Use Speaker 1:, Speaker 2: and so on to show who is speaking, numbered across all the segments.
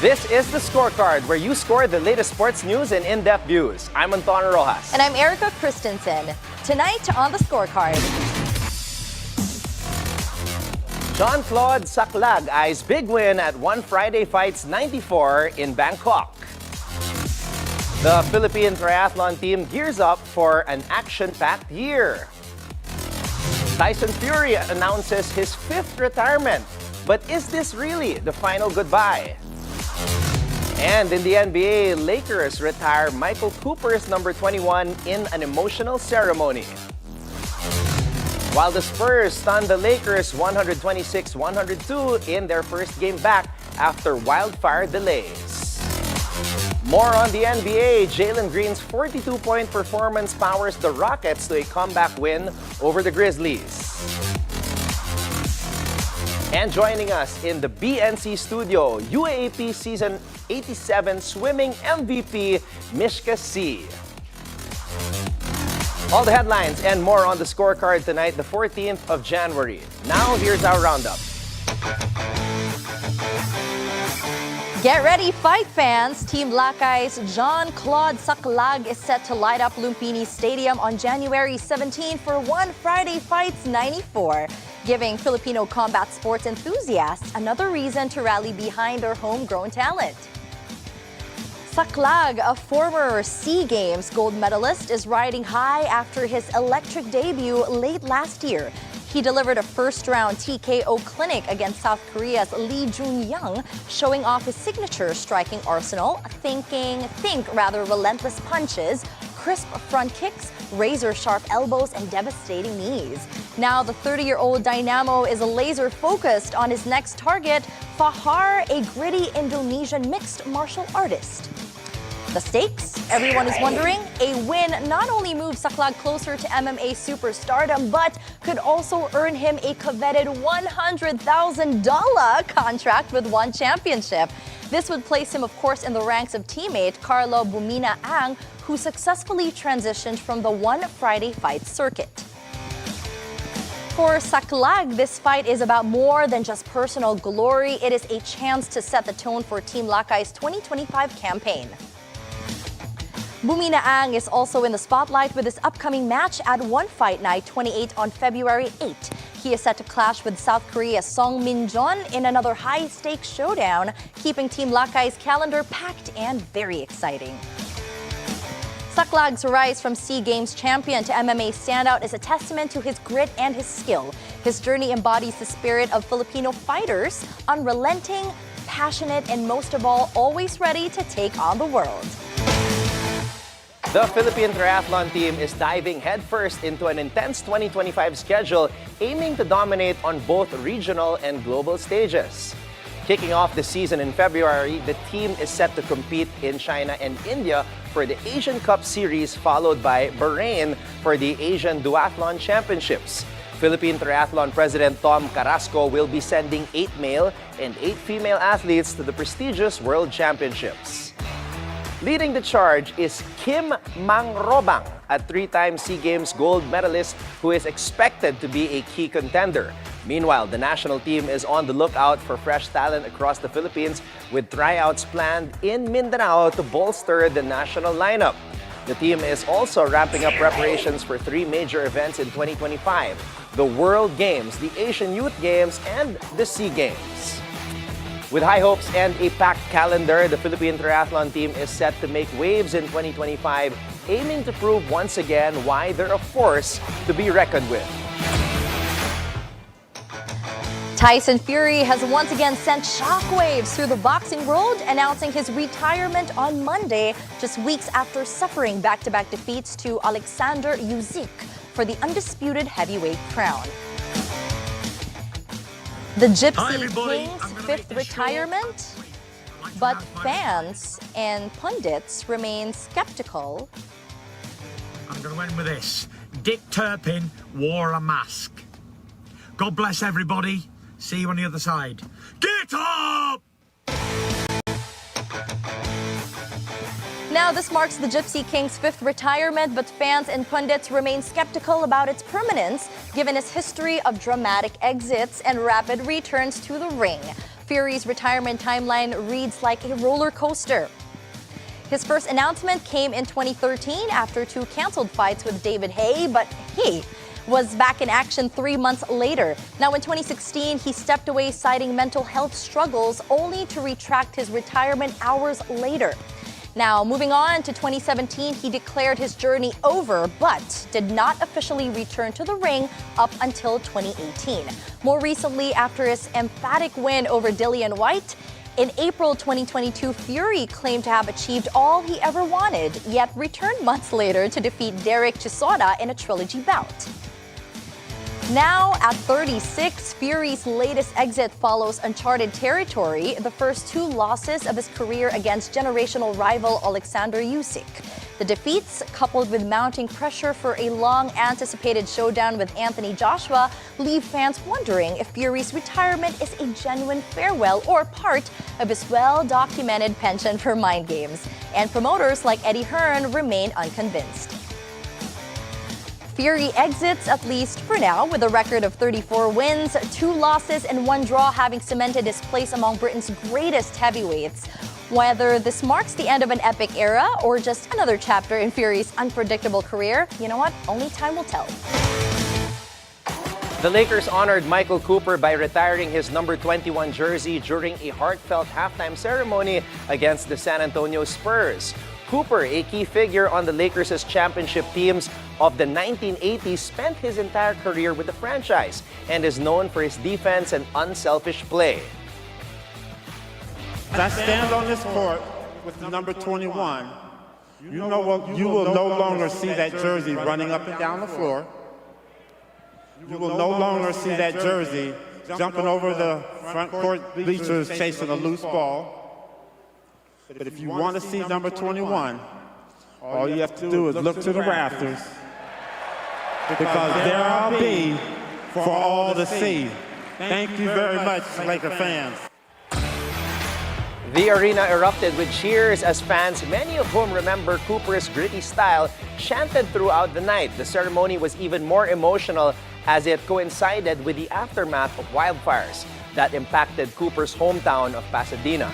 Speaker 1: This is the Scorecard, where you score the latest sports news and in-depth views. I'm Anton Roxas.
Speaker 2: And I'm Erika Kristensen. Tonight on the Scorecard.
Speaker 1: Claude Saclag eyes big win at One Friday Fights 94 in Bangkok. The Philippine triathlon team gears up for an action-packed year. Tyson Fury announces his 5th retirement. But is this really the final goodbye? And in the NBA, Lakers retire Michael Cooper's number 21 in an emotional ceremony. While the Spurs stunned the Lakers 126-102 in their first game back after wildfire delays. More on the NBA, Jalen Green's 42-point performance powers the Rockets to a comeback win over the Grizzlies. And joining us in the BNC studio, UAAP Season 87 Swimming MVP, Mishka Sy. All the headlines and more on the Scorecard tonight, the 14th of January. Now, here's our roundup.
Speaker 2: Get ready, fight fans! Team Lakay's Claude Saclag is set to light up Lumpini Stadium on January 17 for One Friday Fights 94, giving Filipino combat sports enthusiasts another reason to rally behind their homegrown talent. Saclag, a former SEA Games gold medalist, is riding high after his electric debut late last year. He delivered a first-round TKO clinic against South Korea's Lee Junyoung, showing off his signature striking arsenal, relentless punches, crisp front kicks, razor-sharp elbows, and devastating knees. Now, the 30-year-old Dynamo is laser-focused on his next target, Fahar, a gritty Indonesian mixed martial artist. The stakes? Everyone is wondering. A win not only moves Saclag closer to MMA superstardom, but could also earn him a coveted $100,000 contract with One Championship. This would place him, of course, in the ranks of teammate Carlo Bumina-Ang, who successfully transitioned from the One Friday Fight circuit. For Saclag, this fight is about more than just personal glory. It is a chance to set the tone for Team Lakay's 2025 campaign. Bumina-Ang is also in the spotlight with his upcoming match at One Fight Night 28 on February 8. He is set to clash with South Korea's Song Min-jeon in another high-stakes showdown, keeping Team Lakay's calendar packed and very exciting. Saclag's rise from SEA Games champion to MMA standout is a testament to his grit and his skill. His journey embodies the spirit of Filipino fighters, unrelenting, passionate, and most of all, always ready to take on the world.
Speaker 1: The Philippine triathlon team is diving headfirst into an intense 2025 schedule, aiming to dominate on both regional and global stages. Kicking off the season in February, the team is set to compete in China and India for the Asian Cup Series, followed by Bahrain for the Asian Duathlon Championships. Philippine Triathlon President Tom Carrasco will be sending 8 male and 8 female athletes to the prestigious World Championships. Leading the charge is Kim Mangrobang, a 3-time SEA Games gold medalist who is expected to be a key contender. Meanwhile, the national team is on the lookout for fresh talent across the Philippines, with tryouts planned in Mindanao to bolster the national lineup. The team is also ramping up preparations for 3 major events in 2025: the World Games, the Asian Youth Games, and the SEA Games. With high hopes and a packed calendar, the Philippine triathlon team is set to make waves in 2025, aiming to prove once again why they're a force to be reckoned with.
Speaker 2: Tyson Fury has once again sent shockwaves through the boxing world, announcing his retirement on Monday, just weeks after suffering back-to-back defeats to Alexander Usyk for the undisputed heavyweight crown. The Gypsy King's 5th retirement, but fans and pundits remain skeptical.
Speaker 3: I'm going to end with this. Dick Turpin wore a mask. God bless everybody. See you on the other side. Get up!
Speaker 2: Now, this marks the Gypsy King's 5th retirement, but fans and pundits remain skeptical about its permanence, given his history of dramatic exits and rapid returns to the ring. Fury's retirement timeline reads like a roller coaster. His first announcement came in 2013 after 2 canceled fights with David Haye, but he was back in action 3 months later. Now in 2016, he stepped away citing mental health struggles, only to retract his retirement hours later. Now, moving on to 2017, he declared his journey over, but did not officially return to the ring up until 2018. More recently, after his emphatic win over Dillian Whyte, in April 2022, Fury claimed to have achieved all he ever wanted, yet returned months later to defeat Derek Chisora in a trilogy bout. Now, at 36, Fury's latest exit follows uncharted territory, the first 2 losses of his career against generational rival Alexander Usyk. The defeats, coupled with mounting pressure for a long-anticipated showdown with Anthony Joshua, leave fans wondering if Fury's retirement is a genuine farewell or part of his well-documented penchant for mind games. And promoters like Eddie Hearn remain unconvinced. Fury exits, at least for now, with a record of 34 wins, 2 losses, and 1 draw, having cemented his place among Britain's greatest heavyweights. Whether this marks the end of an epic era or just another chapter in Fury's unpredictable career, you know what? Only time will tell.
Speaker 1: The Lakers honored Michael Cooper by retiring his number 21 jersey during a heartfelt halftime ceremony against the San Antonio Spurs. Cooper, a key figure on the Lakers' championship teams of the 1980s, spent his entire career with the franchise and is known for his defense and unselfish play.
Speaker 4: As I stand on this court with number 21, you will no longer see that jersey running up and down the floor. You will no longer see that jersey jumping over the front court bleachers chasing a loose ball. But if you want to see number 21, all you have to do is look to the rafters, because there I'll be for all to see. Thank you very much, Laker fans.
Speaker 1: The arena erupted with cheers as fans, many of whom remember Cooper's gritty style, chanted throughout the night. The ceremony was even more emotional as it coincided with the aftermath of wildfires that impacted Cooper's hometown of Pasadena.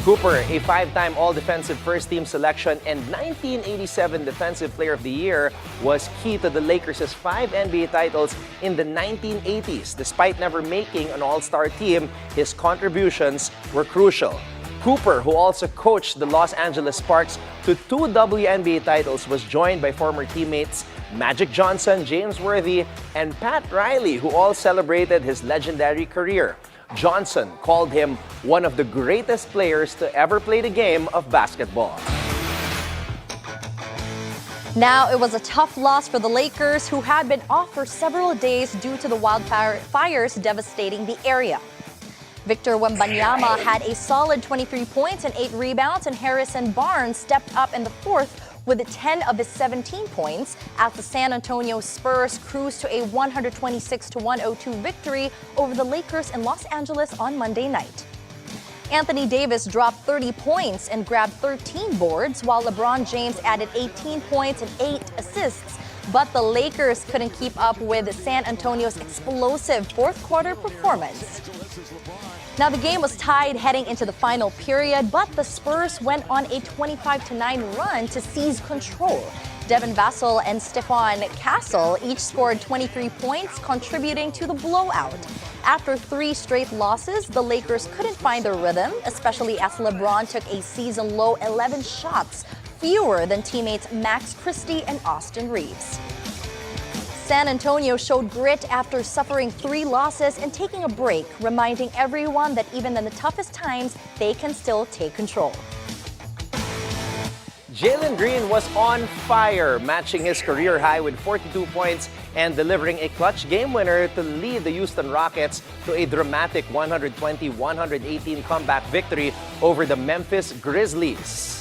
Speaker 1: Cooper, a 5-time All-Defensive First-Team selection and 1987 Defensive Player of the Year, was key to the Lakers' 5 NBA titles in the 1980s. Despite never making an All-Star team, his contributions were crucial. Cooper, who also coached the Los Angeles Sparks to 2 WNBA titles, was joined by former teammates Magic Johnson, James Worthy, and Pat Riley, who all celebrated his legendary career. Johnson called him one of the greatest players to ever play the game of basketball.
Speaker 2: Now, it was a tough loss for the Lakers, who had been off for several days due to the wildfires devastating the area. Victor Wembanyama had a solid 23 points and 8 rebounds, and Harrison Barnes stepped up in the 4th with 10 of his 17 points as the San Antonio Spurs cruised to a 126-102 victory over the Lakers in Los Angeles on Monday night. Anthony Davis dropped 30 points and grabbed 13 boards, while LeBron James added 18 points and 8 assists. But the Lakers couldn't keep up with San Antonio's explosive fourth-quarter performance. Now, the game was tied heading into the final period, but the Spurs went on a 25-9 run to seize control. Devin Vassell and Stephon Castle each scored 23 points, contributing to the blowout. After 3 straight losses, the Lakers couldn't find their rhythm, especially as LeBron took a season-low 11 shots, fewer than teammates Max Christie and Austin Reeves. San Antonio showed grit after suffering 3 losses and taking a break, reminding everyone that even in the toughest times, they can still take control.
Speaker 1: Jalen Green was on fire, matching his career high with 42 points and delivering a clutch game winner to lead the Houston Rockets to a dramatic 120-118 comeback victory over the Memphis Grizzlies.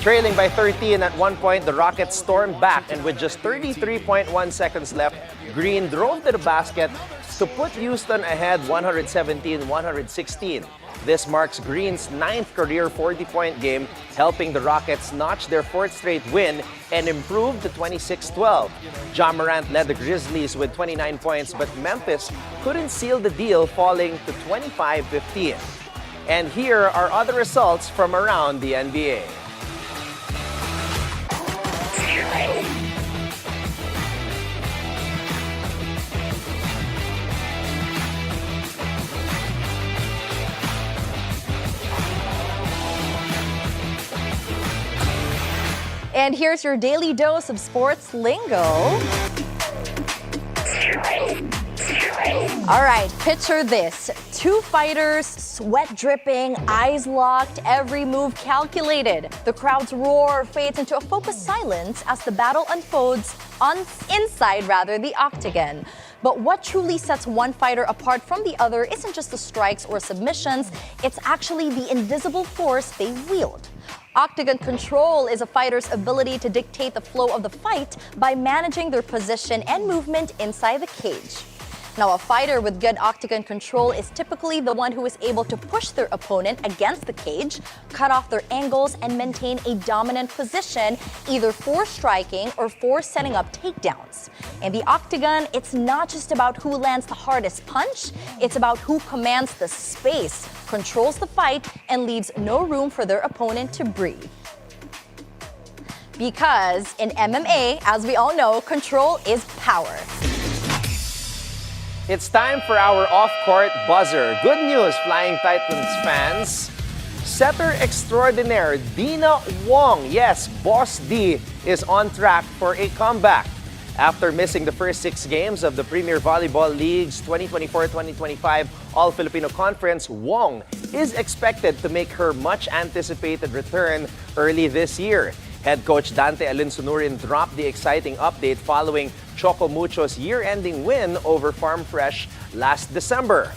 Speaker 1: Trailing by 13 at one point, the Rockets stormed back, and with just 33.1 seconds left, Green drove to the basket, to put Houston ahead 117-116. This marks Green's 9th career 40-point game, helping the Rockets notch their 4th straight win and improve to 26-12. Ja Morant led the Grizzlies with 29 points, but Memphis couldn't seal the deal, falling to 25-15. And here are other results from around the NBA.
Speaker 2: And here's your daily dose of sports lingo. All right, picture this. 2 fighters, sweat dripping, eyes locked, every move calculated. The crowd's roar fades into a focused silence as the battle unfolds inside the octagon. But what truly sets one fighter apart from the other isn't just the strikes or submissions, it's actually the invisible force they wield. Octagon control is a fighter's ability to dictate the flow of the fight by managing their position and movement inside the cage. Now, a fighter with good octagon control is typically the one who is able to push their opponent against the cage, cut off their angles, and maintain a dominant position, either for striking or for setting up takedowns. In the octagon, it's not just about who lands the hardest punch, it's about who commands the space, controls the fight, and leaves no room for their opponent to breathe. Because in MMA, as we all know, control is power.
Speaker 1: It's time for our off-court buzzer. Good news, Flying Titans fans. Setter extraordinaire Dina Wong, yes, Boss D, is on track for a comeback. After missing the first 6 games of the Premier Volleyball League's 2024-2025 All-Filipino Conference, Wong is expected to make her much-anticipated return early this year. Head coach Dante Alinsunurin dropped the exciting update following Choco Mucho's year-ending win over Farm Fresh last December.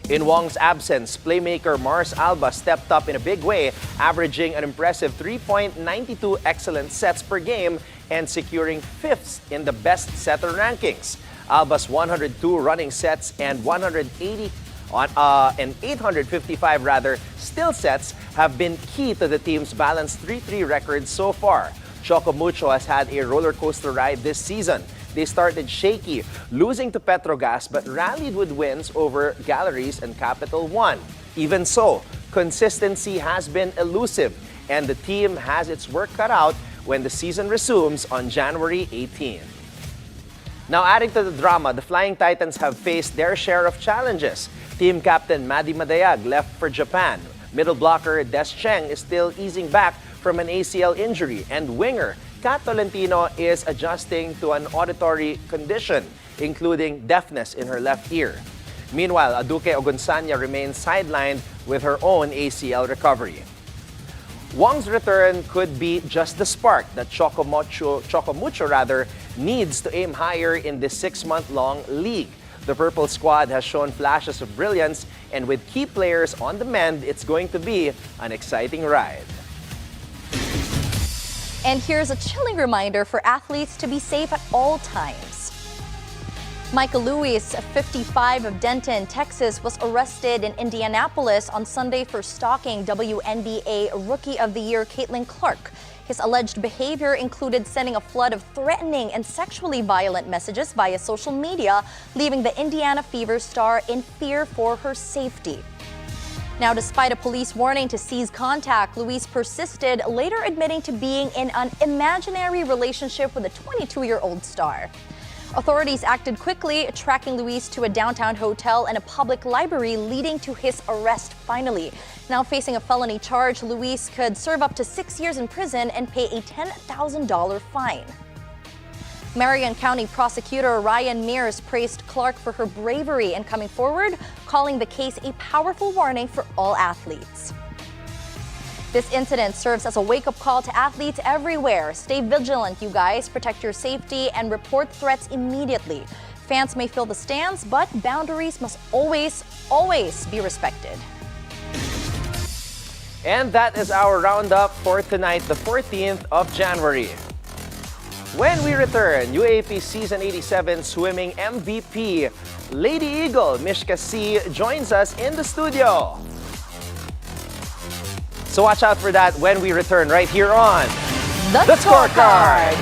Speaker 1: In Wong's absence, playmaker Mars Alba stepped up in a big way, averaging an impressive 3.92 excellent sets per game and securing 5th in the best setter rankings. Alba's 102 running sets and 855 still sets have been key to the team's balanced 3-3 record so far. Choco Mucho has had a roller coaster ride this season. They started shaky, losing to Petrogas, but rallied with wins over Galleries and Capital One. Even so, consistency has been elusive, and the team has its work cut out when the season resumes on January 18. Now, adding to the drama, the Flying Titans have faced their share of challenges. Team captain Maddie Madayag left for Japan. Middle blocker Des Cheng is still easing back from an ACL injury, and winger Kat Tolentino is adjusting to an auditory condition, including deafness in her left ear. Meanwhile, Aduke Ogunsanya remains sidelined with her own ACL recovery. Wong's return could be just the spark that Choco Mucho needs to aim higher in this 6-month-long league. The Purple squad has shown flashes of brilliance, and with key players on the mend, it's going to be an exciting ride.
Speaker 2: And here's a chilling reminder for athletes to be safe at all times. Michael Lewis, 55 of Denton, Texas, was arrested in Indianapolis on Sunday for stalking WNBA Rookie of the Year Caitlin Clark. His alleged behavior included sending a flood of threatening and sexually violent messages via social media, leaving the Indiana Fever star in fear for her safety. Now, despite a police warning to cease contact, Luis persisted, later admitting to being in an imaginary relationship with a 22-year-old star. Authorities acted quickly, tracking Luis to a downtown hotel and a public library, leading to his arrest finally. Now facing a felony charge, Luis could serve up to 6 years in prison and pay a $10,000 fine. Marion County Prosecutor Ryan Mears praised Clark for her bravery in coming forward, calling the case a powerful warning for all athletes. This incident serves as a wake-up call to athletes everywhere. Stay vigilant, you guys. Protect your safety and report threats immediately. Fans may fill the stands, but boundaries must always be respected. And that is our roundup for tonight, the 14th of January.
Speaker 1: When we return, UAAP Season 87 Swimming MVP, Lady Eagle Mishka Sy joins us in the studio. So watch out for that when we return right here on
Speaker 2: The Scorecard.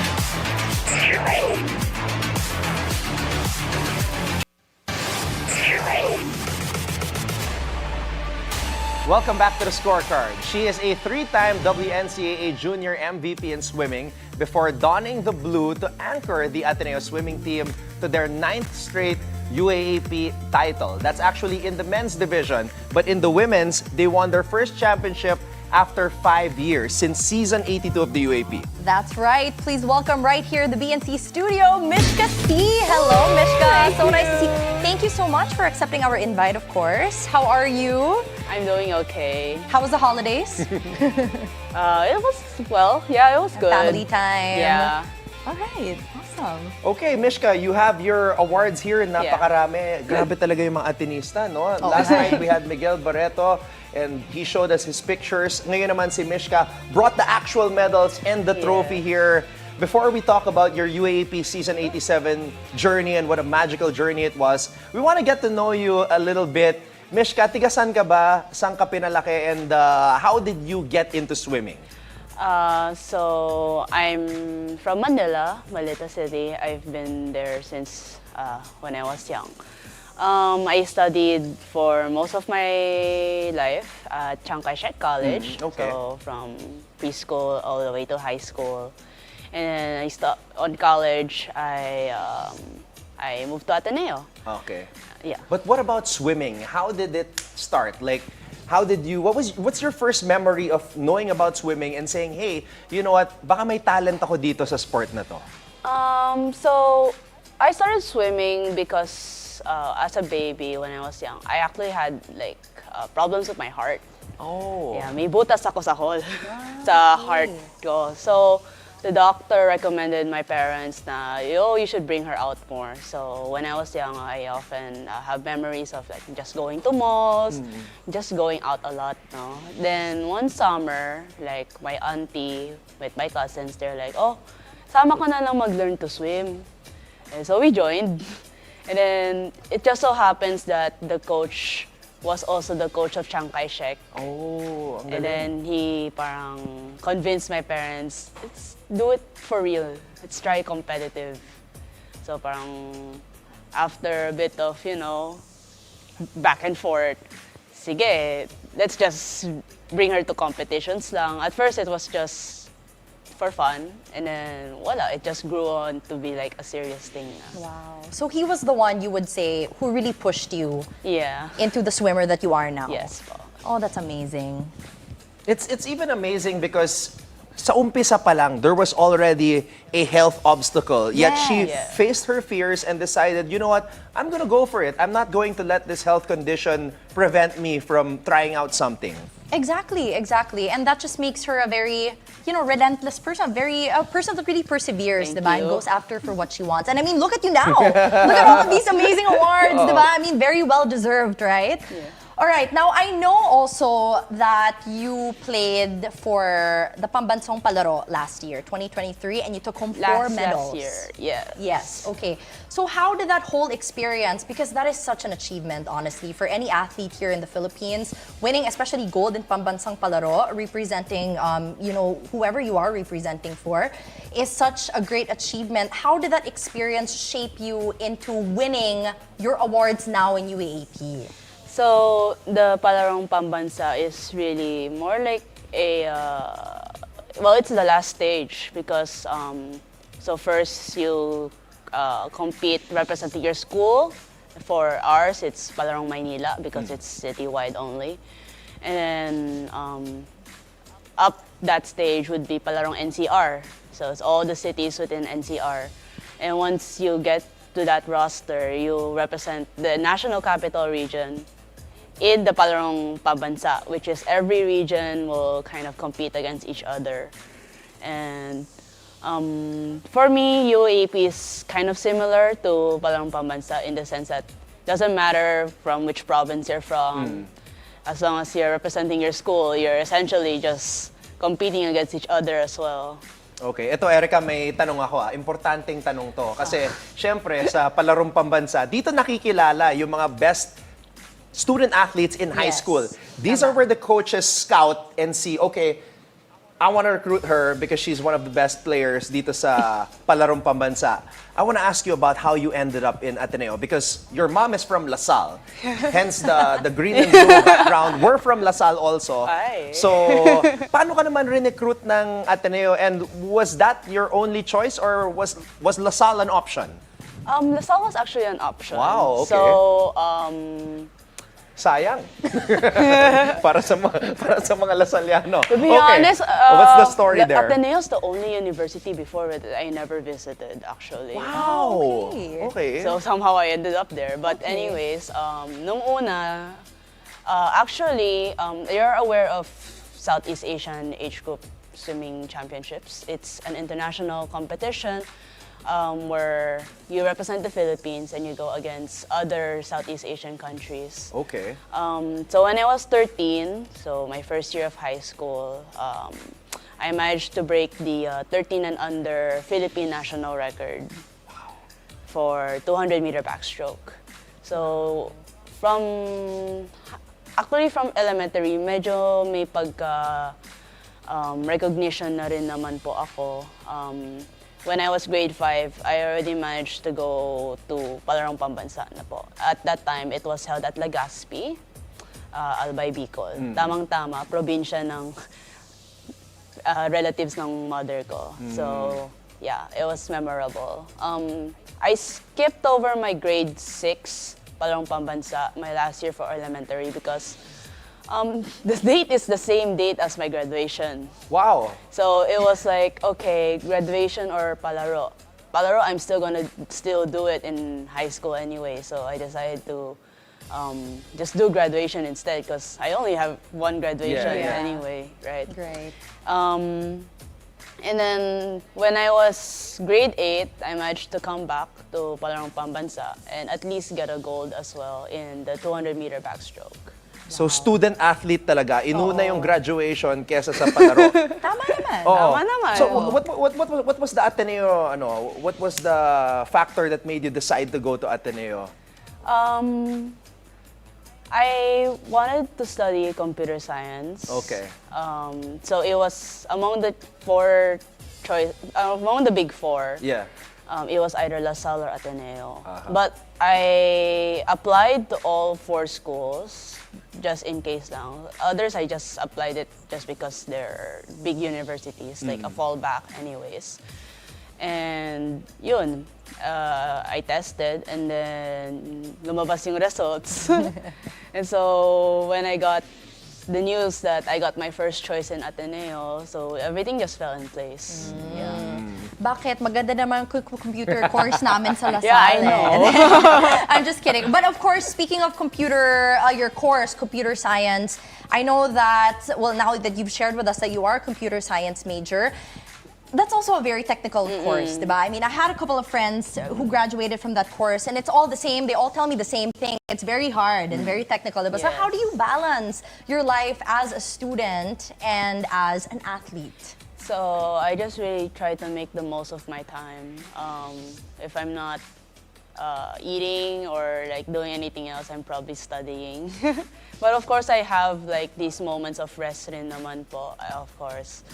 Speaker 1: Welcome back to the Scorecard. She is a three-time WNCAA Junior MVP in swimming before donning the blue to anchor the Ateneo swimming team to their 9th straight UAAP title. That's actually in the men's division, but in the women's, they won their first championship after 5 years, since season 82 of the UAAP.
Speaker 2: That's right. Please welcome right here in the BNC studio, Mishka Sy. Hello, Mishka. So nice to see you. Thank you so much for accepting our invite, of course. How are you?
Speaker 5: I'm doing okay.
Speaker 2: How was the holidays?
Speaker 5: It was, well, yeah, it was good.
Speaker 2: Family time.
Speaker 5: Yeah.
Speaker 2: All right. Awesome.
Speaker 1: Okay, Mishka, you have your awards here. Napakarami. Grabe talaga yung mga Atenista, no?
Speaker 2: Oh.
Speaker 1: Last night we had Miguel Barreto and he showed us his pictures. Ngayon naman si Mishka brought the actual medals and the trophy here. Before we talk about your UAAP Season 87 journey and what a magical journey it was, we want to get to know you a little bit. Mishka, tiga saan ka ba? Saan ka pinalaki? And how did you get into swimming?
Speaker 5: So I'm from Manila, Malita City. I've been there since when I was young. I studied for most of my life at Chiang Kai-shek College.
Speaker 1: Okay.
Speaker 5: So from preschool all the way to high school. And I on college, I moved to Ateneo.
Speaker 1: Okay.
Speaker 5: Yeah.
Speaker 1: But what about swimming? How did it start? Like, how did you, what's your first memory of knowing about swimming and saying, hey, you know what, baka may talent ako dito sa sport na to?
Speaker 5: So I started swimming because as a baby, when I was young, I actually had like problems with my heart.
Speaker 1: Oh.
Speaker 5: Yeah, may butas ako sa hole, sa heart ko. So the doctor recommended my parents na, you should bring her out more. So when I was young, I often have memories of like just going to malls, just going out a lot, no? Then one summer, like my auntie with my cousins, they're like, oh, sama ka na lang mag-learn to swim. And so we joined. And then it just so happens that the coach was also the coach of Chiang Kai-shek.
Speaker 1: Oh, ang
Speaker 5: And
Speaker 1: galing.
Speaker 5: then he parang convinced my parents, let's do it for real. Let's try competitive. So parang after a bit of, back and forth, sige, let's just bring her to competitions lang. At first it was just for fun, and then voila, it just grew on to be like a serious thing na.
Speaker 2: Wow. So he was the one, you would say, who really pushed you
Speaker 5: Yeah.
Speaker 2: into the swimmer that you are now.
Speaker 5: Yes po.
Speaker 2: Oh, that's amazing.
Speaker 1: It's even amazing because sa umpisa pa lang, there was already a health obstacle. Yet she
Speaker 5: Yes.
Speaker 1: faced her fears and decided, you know what, I'm gonna go for it. I'm not going to let this health condition prevent me from trying out something.
Speaker 2: Exactly. And that just makes her a very, relentless person, a person that really perseveres,
Speaker 5: Thank
Speaker 2: diba? And
Speaker 5: you.
Speaker 2: goes after for what she wants. And I mean, look at you now. Look at all of these amazing awards, diba? I mean, very well deserved, right?
Speaker 5: Yeah.
Speaker 2: All right, now I know also that you played for the Pambansang Palaro last year, 2023, and you took home 4 medals.
Speaker 5: Last year, yes.
Speaker 2: Yes, okay. So how did that whole experience, because that is such an achievement, honestly, for any athlete here in the Philippines, winning especially gold in Pambansang Palaro, representing, whoever you are representing for, is such a great achievement. How did that experience shape you into winning your awards now in UAAP?
Speaker 5: So the Palarong Pambansa is really more like it's the last stage because so first you compete representing your school. For ours, it's Palarong Maynila because it's citywide only. And then up that stage would be Palarong NCR. So it's all the cities within NCR. And once you get to that roster, you represent the National Capital Region in the Palarong Pambansa, which is every region will kind of compete against each other. And for me, UAAP is kind of similar to Palarong Pambansa in the sense that it doesn't matter from which province you're from. As long as you're representing your school, you're essentially just competing against each other as well.
Speaker 1: Okay, ito Erika, may tanong ako Importanteng tanong to. Kasi, syempre, sa palarong pambansa, dito nakikilala yung mga best student athletes in high
Speaker 2: Yes.
Speaker 1: school. These are where the coaches scout and see, okay, I want to recruit her because she's one of the best players dito sa palarong pambansa. I want to ask you about how you ended up in Ateneo because your mom is from LaSalle. Hence the green and blue background. We're from LaSalle also.
Speaker 5: Ay.
Speaker 1: So, paano ka naman recruit ng Ateneo and was that your only choice or was LaSalle an option?
Speaker 5: LaSalle was actually an option.
Speaker 1: Wow, okay.
Speaker 5: So,
Speaker 1: Sayang. para sa mga Lasaliano.
Speaker 5: to be honest,
Speaker 1: what's the story there?
Speaker 5: Ateneo's the only university before that I never visited, actually.
Speaker 1: Wow.
Speaker 2: Okay.
Speaker 1: Okay.
Speaker 5: So somehow I ended up there. But anyways, nung una, actually, you're aware of Southeast Asian Age Group Swimming Championships. It's an international competition where you represent the Philippines and you go against other Southeast Asian countries.
Speaker 1: Okay.
Speaker 5: So when I was 13, so my first year of high school, I managed to break the 13 and under Philippine national record for 200-meter backstroke. So actually from elementary, medyo may pagka recognition na rin naman po ako. When I was grade 5, I already managed to go to Palarong Pambansa na po. At that time, it was held at Legazpi, Albay, Bicol. Tamang-tama, probinsya ng relatives ng mother ko. So, yeah, it was memorable. I skipped over my grade 6, Palarong Pambansa, my last year for elementary because the date is the same date as my graduation.
Speaker 1: Wow.
Speaker 5: So it was like, okay, graduation or palaro. Palaro, I'm still gonna do it in high school anyway. So I decided to just do graduation instead because I only have one graduation
Speaker 2: Yeah.
Speaker 5: anyway, right?
Speaker 2: Great.
Speaker 5: And then when I was grade 8, I managed to come back to Palarong Pambansa and at least get a gold as well in the 200-meter backstroke.
Speaker 1: So, student athlete talaga. Inuna yung graduation kesa sa palaro.
Speaker 2: Tama naman.
Speaker 1: Oo.
Speaker 5: Tama naman.
Speaker 1: So, what was the Ateneo, what was the factor that made you decide to go to Ateneo?
Speaker 5: I wanted to study computer science.
Speaker 1: Okay.
Speaker 5: So it was among the big four.
Speaker 1: Yeah.
Speaker 5: It was either LaSalle or Ateneo. But I applied to all 4 schools just in case lang. Others I just applied it just because they're big universities, like a fallback anyways. And yun, I tested and then lumabas yung results. And so when I got the news that I got my first choice in Ateneo, so everything just fell in place. Yeah.
Speaker 2: Bakit? Maganda naman computer course namin sa LaSalle.
Speaker 5: Yeah, I know.
Speaker 2: I'm just kidding. But of course, speaking of computer, your course, computer science, I know that, well, now that you've shared with us that you are a computer science major, that's also a very technical course, diba? I mean, I had a couple of friends who graduated from that course, and it's all the same. They all tell me the same thing. It's very hard and very technical, diba? So
Speaker 5: Yes.
Speaker 2: how do you balance your life as a student and as an athlete?
Speaker 5: So I just really try to make the most of my time. If I'm not eating or like doing anything else, I'm probably studying. But of course, I have like these moments of rest rin naman po, of course.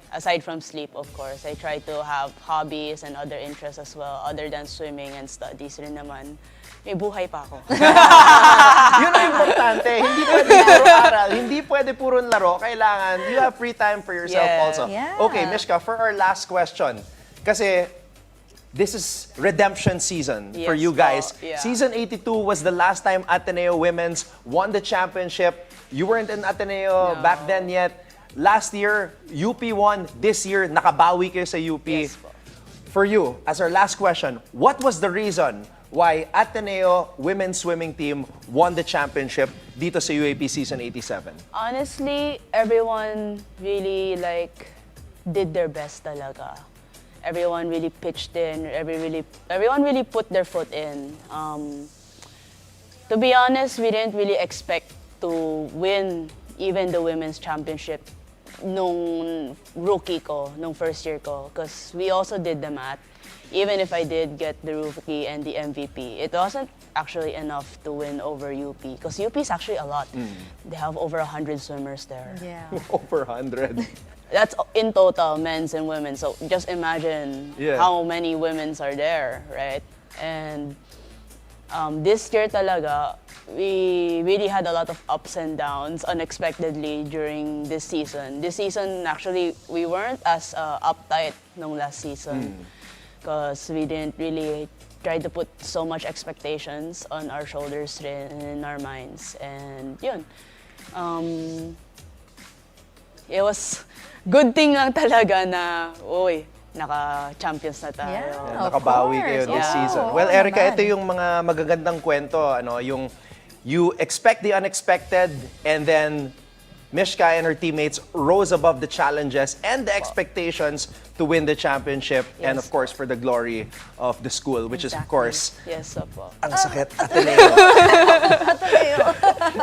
Speaker 5: Aside from sleep, of course, I try to have hobbies and other interests as well, other than swimming and studies rin naman. May buhay pa ako.
Speaker 1: Yun ang importante. Hindi pwede puro aral, hindi pwede puro laro. Kailangan, you have free time for yourself
Speaker 5: Yeah.
Speaker 1: also.
Speaker 2: Yeah.
Speaker 1: Okay, Mishka, for our last question. Kasi this is redemption season for
Speaker 5: Yes
Speaker 1: you guys.
Speaker 5: po, yeah.
Speaker 1: Season 82 was the last time Ateneo Women's won the championship. You weren't in Ateneo
Speaker 5: No.
Speaker 1: back then yet. Last year, UP won. This year, nakabawi kayo sa UP.
Speaker 5: Yes po.
Speaker 1: For you, as our last question, what was the reason why Ateneo women's swimming team won the championship dito sa UAP season 87?
Speaker 5: Honestly, everyone really like did their best talaga. Everyone really pitched in. Everyone really put their foot in. To be honest, we didn't really expect to win even the women's championship nung rookie ko, nung first year ko. Because we also did the math. Even if I did get the rookie and the MVP, it wasn't actually enough to win over UP. Because UP is actually a lot. They have over 100 swimmers there.
Speaker 2: Yeah.
Speaker 1: Over 100.
Speaker 5: That's in total, men's and women. So just imagine how many women's are there, right? And this year talaga, we really had a lot of ups and downs unexpectedly during this season. This season, actually, we weren't as uptight nung last season because we didn't really try to put so much expectations on our shoulders and in our minds. And yun, it was good thing lang talaga na, naka-champions na tayo.
Speaker 2: Yeah. Of
Speaker 1: Nakabawi kayo
Speaker 2: course.
Speaker 1: this
Speaker 2: Oo,
Speaker 1: season.
Speaker 2: oo
Speaker 1: Well, Erika,
Speaker 2: naman.
Speaker 1: ito yung mga magagandang kwento, yung you expect the unexpected and then Mishka and her teammates rose above the challenges and the expectations to win the championship and of course for the glory of the school, which is of course
Speaker 5: Yes, opo.
Speaker 1: ang sakit Ateneo.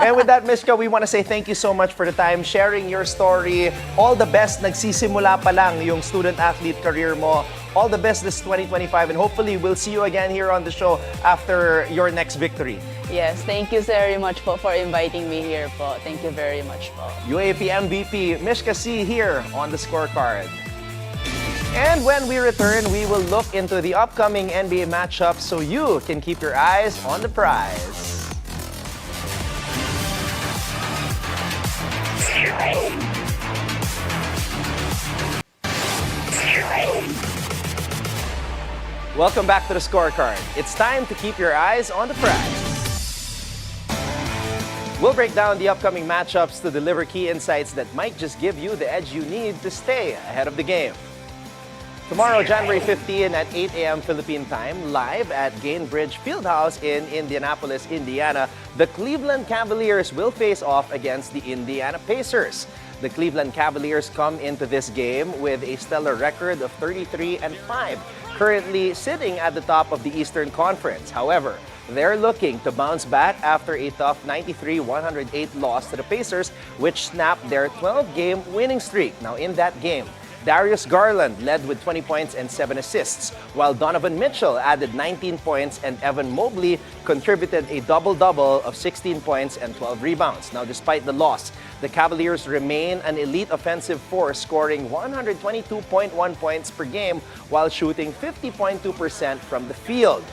Speaker 1: And with that, Mishka, we want to say thank you so much for the time sharing your story. All the best. Nagsisimula pa lang yung student-athlete career mo. All the best this 2025 and hopefully we'll see you again here on the show after your next victory.
Speaker 5: Yes, thank you very much po for inviting me here po. Thank you very much po.
Speaker 1: UAAP MVP Mishka Sy here on the scorecard. And when we return, we will look into the upcoming NBA matchups so you can keep your eyes on the prize. Welcome back to the scorecard. It's time to keep your eyes on the prize. We'll break down the upcoming matchups to deliver key insights that might just give you the edge you need to stay ahead of the game. Tomorrow, January 15 at 8 a.m. Philippine time, live at Gainbridge Fieldhouse in Indianapolis, Indiana, the Cleveland Cavaliers will face off against the Indiana Pacers. The Cleveland Cavaliers come into this game with a stellar record of 33-5, currently sitting at the top of the Eastern Conference. However, they're looking to bounce back after a tough 93-108 loss to the Pacers, which snapped their 12-game winning streak. Now, in that game, Darius Garland led with 20 points and 7 assists, while Donovan Mitchell added 19 points and Evan Mobley contributed a double-double of 16 points and 12 rebounds. Now, despite the loss, the Cavaliers remain an elite offensive force, scoring 122.1 points per game while shooting 50.2% from the field.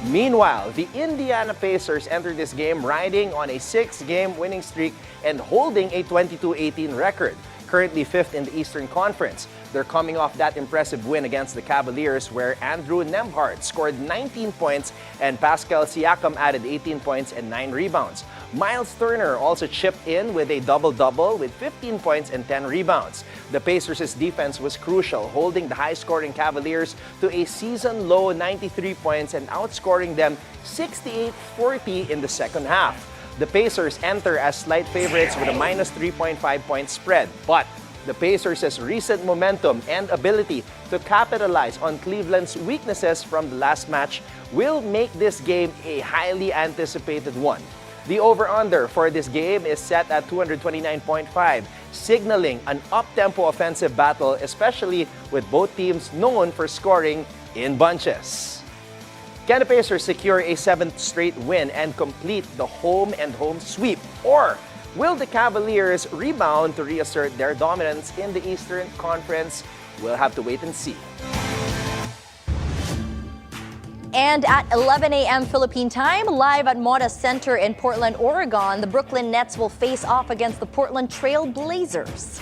Speaker 1: Meanwhile, the Indiana Pacers entered this game riding on a 6-game winning streak and holding a 22-18 record. Currently 5th in the Eastern Conference. They're coming off that impressive win against the Cavaliers where Andrew Nembhard scored 19 points and Pascal Siakam added 18 points and 9 rebounds. Miles Turner also chipped in with a double-double with 15 points and 10 rebounds. The Pacers' defense was crucial, holding the high-scoring Cavaliers to a season-low 93 points and outscoring them 68-40 in the second half. The Pacers enter as slight favorites with a minus 3.5 point spread, but the Pacers' recent momentum and ability to capitalize on Cleveland's weaknesses from the last match will make this game a highly anticipated one. The over-under for this game is set at 229.5, signaling an up-tempo offensive battle, especially with both teams known for scoring in bunches. Can the Pacers secure a 7th straight win and complete the home-and-home sweep? Or will the Cavaliers rebound to reassert their dominance in the Eastern Conference? We'll have to wait and see.
Speaker 2: And at 11 a.m. Philippine time, live at Moda Center in Portland, Oregon, the Brooklyn Nets will face off against the Portland Trail Blazers.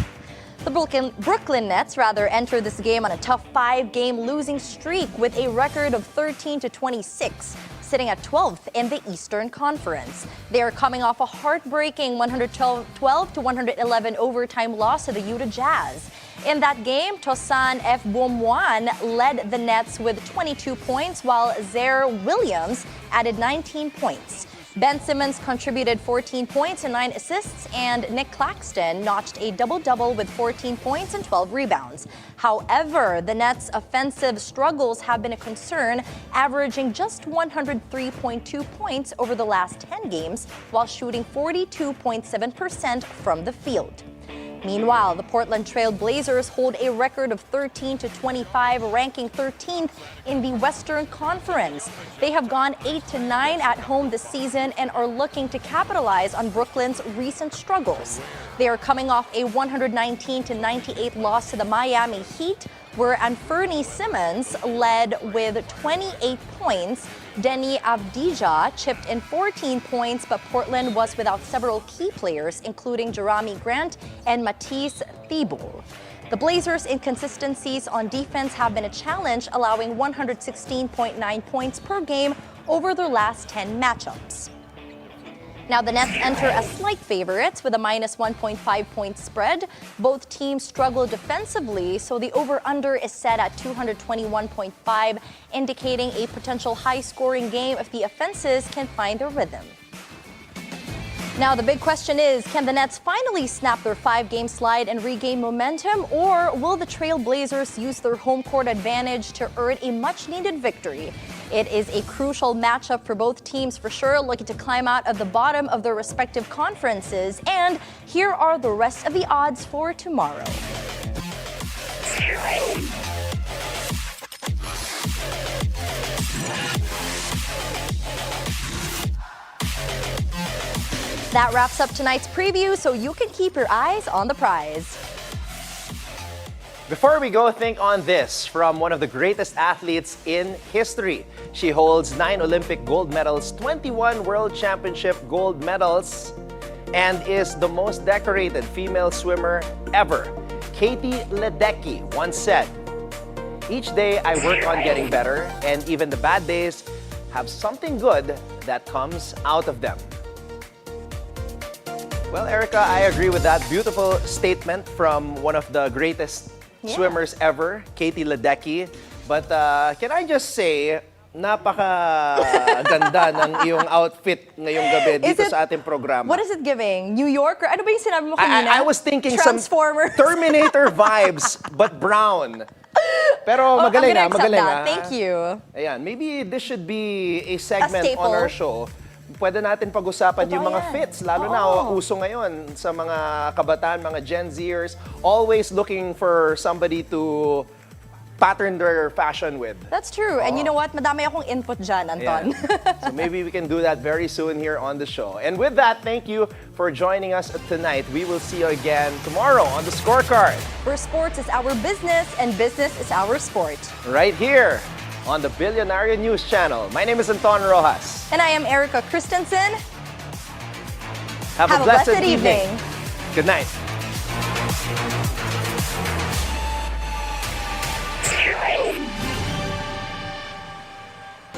Speaker 2: The Brooklyn Nets enter this game on a tough 5-game losing streak with a record of 13-26, sitting at 12th in the Eastern Conference. They are coming off a heartbreaking 112-111 overtime loss to the Utah Jazz. In that game, Tosan F. Bomwan led the Nets with 22 points, while Zaire Williams added 19 points. Ben Simmons contributed 14 points and 9 assists, and Nick Claxton notched a double-double with 14 points and 12 rebounds. However, the Nets' offensive struggles have been a concern, averaging just 103.2 points over the last 10 games while shooting 42.7% from the field. Meanwhile, the Portland Trail Blazers hold a record of 13-25, ranking 13th in the Western Conference. They have gone 8-9 at home this season and are looking to capitalize on Brooklyn's recent struggles. They are coming off a 119-98 loss to the Miami Heat, where Anthony Simmons led with 28 points. Denny Avdija chipped in 14 points, but Portland was without several key players, including Jerami Grant and Matisse Thybulle. The Blazers' inconsistencies on defense have been a challenge, allowing 116.9 points per game over their last 10 matchups. Now, the Nets enter as slight favorites with a minus 1.5 point spread. Both teams struggle defensively, so the over-under is set at 221.5, indicating a potential high-scoring game if the offenses can find their rhythm. Now, the big question is, can the Nets finally snap their 5-game slide and regain momentum, or will the Trail Blazers use their home court advantage to earn a much-needed victory? It is a crucial matchup for both teams for sure, looking to climb out of the bottom of their respective conferences. And here are the rest of the odds for tomorrow. That wraps up tonight's preview, so you can keep your eyes on the prize.
Speaker 1: Before we go, think on this from one of the greatest athletes in history. She holds 9 Olympic gold medals, 21 World Championship gold medals, and is the most decorated female swimmer ever. Katie Ledecky once said, "Each day I work on getting better, and even the bad days have something good that comes out of them." Well, Erika, I agree with that beautiful statement from one of the greatest swimmers ever, Katie Ledecky. But can I just say, napaka-ganda ng iyong outfit ngayong gabi dito sa ating programa.
Speaker 2: What is it giving? New York? Or ano ba yung sinabi mo kanina?
Speaker 1: I was thinking some Terminator vibes, but brown. Pero magaling na, magaling na.
Speaker 2: Thank you.
Speaker 1: Ayan, maybe this should be a segment on our show. Pwede natin pag-usapan yung mga fits, lalo na uso ngayon sa mga kabataan, mga Gen Zers, always looking for somebody to pattern their fashion with.
Speaker 2: That's true. And you know what? Madami akong input dyan, Anton.
Speaker 1: So maybe we can do that very soon here on the show. And with that, thank you for joining us tonight. We will see you again tomorrow on the Scorecard.
Speaker 2: Where sports is our business and business is our sport.
Speaker 1: Right here on the Billionaire News Channel. My name is Anton Rojas.
Speaker 2: And I am Erika Kristensen.
Speaker 1: Have a blessed evening. Good night.